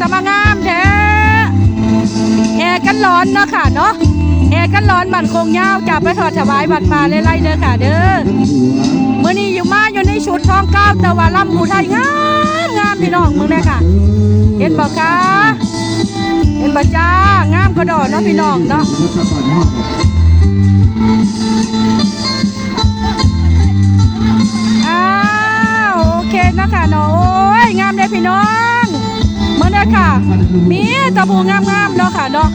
สมางามแท้แห่กันร้อนเนาะค่ะเนาะแห่กันร้อนบันคงยาวจับไปถอดถวายบัตรป่าไล่เด้อค่ะเด้อเมื่อนี้อยู่ในชุดทองเก้าแต่ว่าลำผู้ไทยงามพี่น้องมึงเนี่ยค่ะเห็นบอกค่ะเห็นบ่จ้างามกระโดดเนาะพี่น้องเนาะโอเคนะคะเนาะโอ้ยงามเลยพี่น้องเมื่อเนี่ยค่ะมีตะปูงามๆเนาะค่ะเนาะ